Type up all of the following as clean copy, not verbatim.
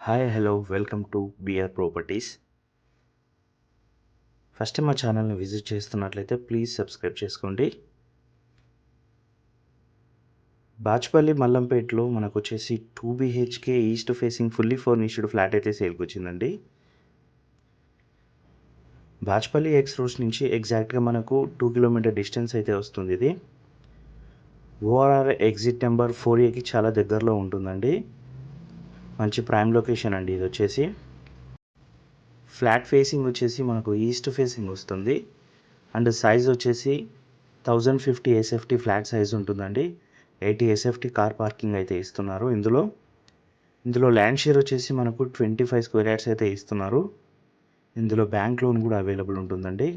Hi hello welcome to BR properties. First time మా ఛానల్ని visit చేస్తున్నట్లయితే ప్లీజ్ సబ్స్క్రైబ్ చేసుకోండి. బాచ్పల్లి మల్లంపేటలో మనకు వచ్చేసి 2 BHK east facing fully furnished flat అయితే సేల్కి వచ్చిందండి. బాచ్పల్లి ఎక్స్ రోడ్స్ నుంచి ఎగ్జాక్ట్గా మనకు 2 కిలోమీటర్ డిస్టెన్స్ అయితే వస్తుంది. ఇది ఓఆర్ఆర్ ఎగ్జిట్ నెంబర్ 4Aకి చాలా దగ్గరలో ఉంటుందండి. మంచి ప్రైమ్ లొకేషన్ అండి. ఇది వచ్చేసి ఫ్లాట్ ఫేసింగ్ వచ్చేసి మనకు ఈస్ట్ ఫేసింగ్ వస్తుంది అండ్ సైజ్ వచ్చేసి 1050 SFT ఫ్లాట్ సైజ్ ఉంటుందండి. 80 SFT కార్ పార్కింగ్ అయితే ఇస్తున్నారు. ఇందులో ల్యాండ్ షేర్ వచ్చేసి మనకు 25 స్క్వేర్ యార్డ్స్ అయితే ఇస్తున్నారు. ఇందులో బ్యాంక్ లోన్ కూడా అవైలబుల్ ఉంటుందండి.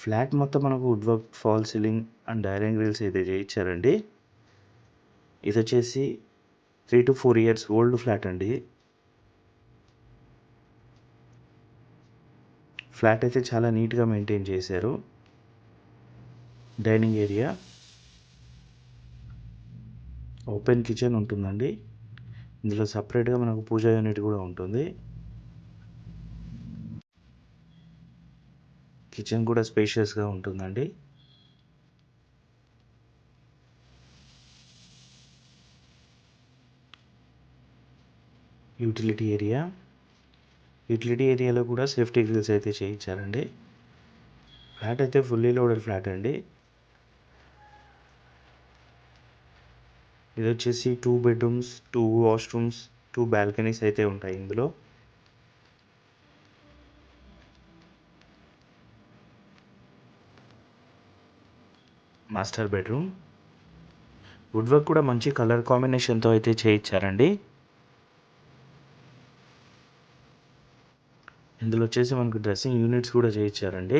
ఫ్లాట్ మొత్తం మనకు wood work, fall ceiling and iron grills అయితే చేయించారండి. ఇది వచ్చేసి 3 to 4 years ఓల్డ్ ఫ్లాట్ అండి. ఫ్లాట్ అయితే చాలా నీట్గా మెయింటైన్ చేశారు. డైనింగ్ ఏరియా, ఓపెన్ కిచెన్ ఉంటుందండి. ఇందులో సపరేట్గా మనకు పూజా యూనిట్ కూడా ఉంటుంది. కిచెన్ కూడా స్పేషియస్గా ఉంటుందండి. యూటిలిటీ ఏరియాలో కూడా సేఫ్టీ గ్రిల్స్ అయితే చేయించారండి. ఫ్లాట్ అయితే ఫుల్లీ లోడెడ్ ఫ్లాట్ అండి. ఇది వచ్చేసి 2 bedrooms, 2 washrooms, 2 balconies అయితే ఉంటాయి. ఇందులో మాస్టర్ బెడ్రూమ్, వుడ్ వర్క్ కూడా మంచి కలర్ కాంబినేషన్తో అయితే చేయించారండి. ఇందులో వచ్చేసి మనకు డ్రెస్సింగ్ యూనిట్స్ కూడా చేయించారండి.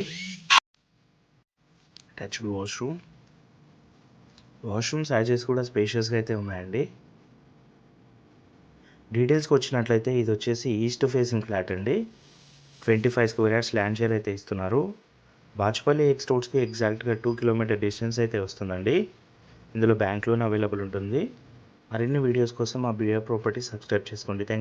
అటాచ్డ్ వాష్రూమ్ సైజెస్ కూడా స్పేషియస్గా అయితే ఉన్నాయండి. డీటెయిల్స్కి వచ్చినట్లయితే ఇది వచ్చేసి ఈస్ట్ ఫేసింగ్ ఫ్లాట్ అండి. 25 స్క్వేర్ యార్డ్స్ ల్యాండ్ షేర్ అయితే ఇస్తున్నారు. బాచ్పల్లి ఎక్స్ రోడ్స్కి ఎగ్జాక్ట్గా 2 కిలోమీటర్ డిస్టెన్స్ అయితే వస్తుందండి. ఇందులో బ్యాంక్ లోన్ అవైలబుల్ ఉంటుంది. మరిన్ని వీడియోస్ కోసం మా బిఆర్ ప్రాపర్టీ సబ్స్క్రైబ్ చేసుకోండి. థ్యాంక్